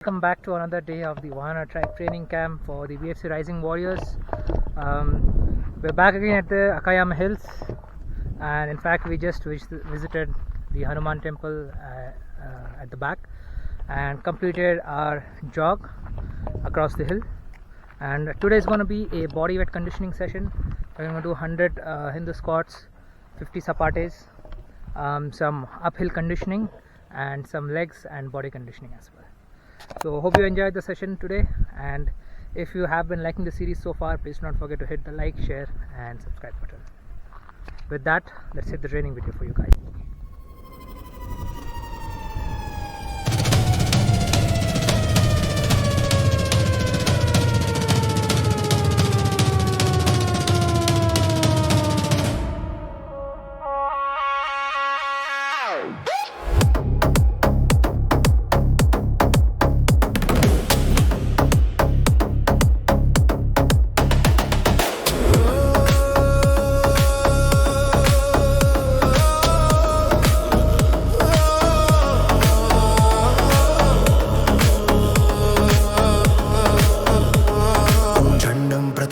Welcome back to another day of the Vahana Tribe training camp for the VFC Rising Warriors. We're back again at the Akayama Hills, and in fact we just visited the Hanuman temple at the back and completed our jog across the hill. And today is going to be a body weight conditioning session. We're going to do 100 Hindu squats, 50 sapates, some uphill conditioning and some legs and body conditioning as well. So hope you enjoyed the session today, and if you have been liking the series so far, please do not forget to hit the like, share and subscribe button. With that, let's hit the training video for you guys.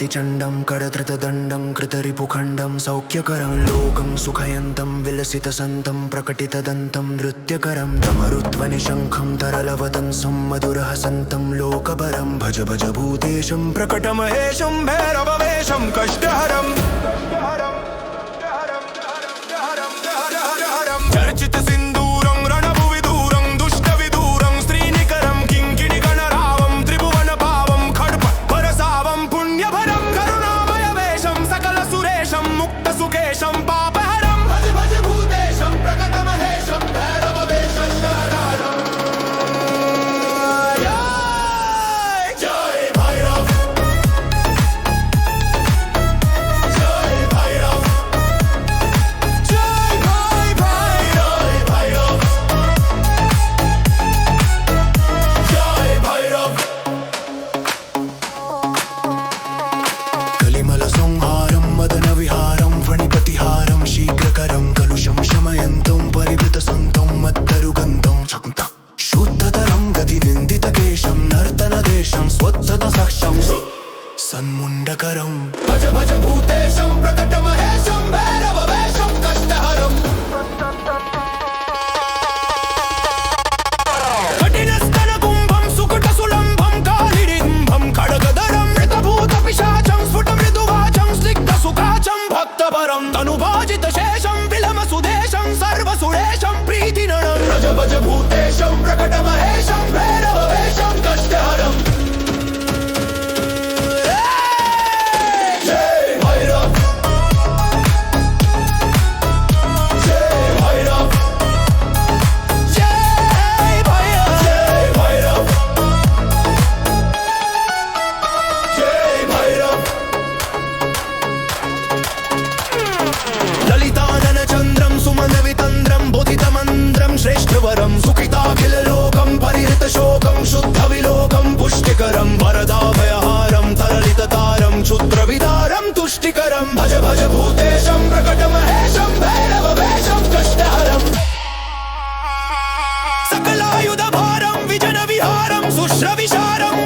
चंडं करधृतदंडं कृतरिपुखंडं सौख्यकरं लोकं सुखयन्तं विलसितसन्तं प्रकटितदन्तं नृत्यकरं डमरुध्वनिशङ्खं तरलवतंसं मधुरहसन्तं लोकभरं भज भज भूतेशं प्रकटमहेशं भैरववेशं कष्टहरं चर्चित सिन्दूरं रणभुवि दूरं दुष्टविदूरं श्रीनिकरं किङ्किणिगणरावं त्रिभुवनभावं खड्ग परसावं पुण्यभरं करुणामयवेशं सकलसुरेशं मुक्तसुखेशं पापहरं भज भज भूतेशं प्रकटमहेशं भैरववेशं शरणं जय भैरव जय भैरव जय भैरव जय भैरव कलिमलसंहारं मदनविहारं फणिपतिहारं शीघ्रकरं कलुषं शमयन्तं परिवृतसन्तं मत्तरुगन्धं शुद्धतरं गतिनिन्दितकेशं नर्तनदेशं स्वच्छतसाक्षं सन्मुण्डकरं भज भज भूतेशं प्रकटमहेशं भैरववेशं कष्टहरं कठिनस्तनकुम्भं सुकुटसुलम्भं कालिडिम्भं खड्गधरं मृतभूतपिशाचं स्फुटमृदुवाचं स्निग्धसुखाचं भक्तपरं तनुभाजितशेषं विलमसुदेशं सर्वसुरेशं प्रीतिनणं भज भज भूतेशं प्रकटमहेशं भैरववेशं कष्टहरं जय भैरव जय भैरव जय भैरव जय भैरव ललिताननचन्द्रं सुमनवितन्द्रं बोधितमन्त्रं श्रेष्ठवरं सुखिताखिललोकं परिहृतशोकं शुद्धविलोकं पुष्टिकरं वरदाभयहारं तरलिततारं क्षुद्रविदारं तुष्टिकरं भज भज भूतेशं प्रकटमहेशं भैरववेशं कष्टहरं सकलायुधभारं विजनविहारं सुश्रविशारं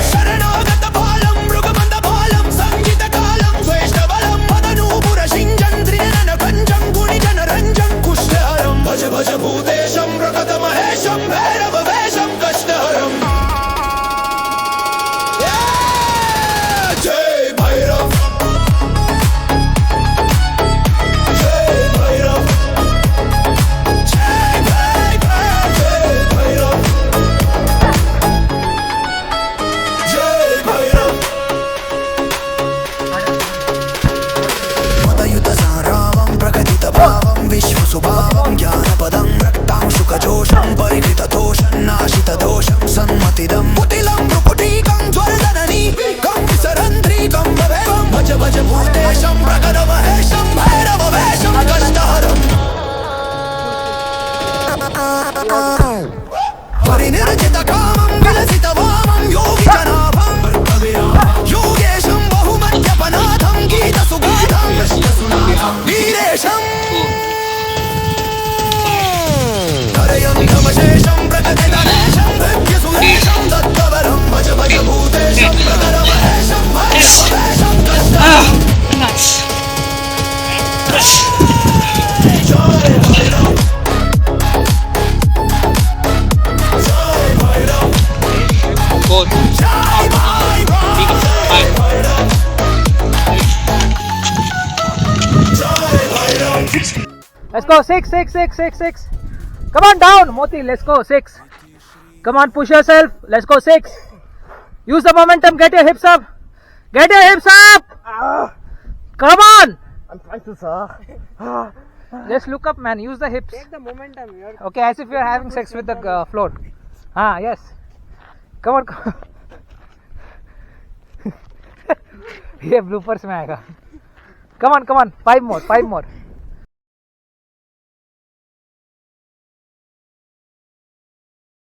शरणागतबालं मृगमन्दबालं सङ्गीतकालं श्रेष्ठबलं मदनूपुरशिञ्जं त्रिनयनकञ्जं गुणिजनरञ्जं कुष्ठहरं भज भज भूतेशं प्रकटमहेशं भैरववेशं कष्टहरं जय भैरव जय भैरव जय भैरव जय भैरव मदयुतसारावं प्रकटितभावं विश्वसुभावं ज्ञानपदं रक्तांशुकजोषं परिहृततोषं नाशितदोषं सन्मतिदं कुटिलं भ्रुकुटीकं ज्वरदननीकं विसरन्त्रीकं भवेगं भज भज भूतेशं प्रकटमहेशं भैरववेशं कष्टहरं परिनिर्जितकामं विलसितवामं योगिजनाभं योगेशं बहुमद्यपनाथं गीतसुगाथं वीरेशं go. 6, 6, 6, 6, 6. Come on, down, Moti. Let's go. 6. Come on, push yourself. Let's go. 6. Use the momentum. Get your hips up. Get your hips up. Come on. I'm trying to, sir. Just look up, man. Use the hips. Take the momentum. You're Okay, as if you're having sex with the float. Ah, yes. Come on. Come on. ये bloopers में आएगा. Come on, come on. 5 more, 5 more.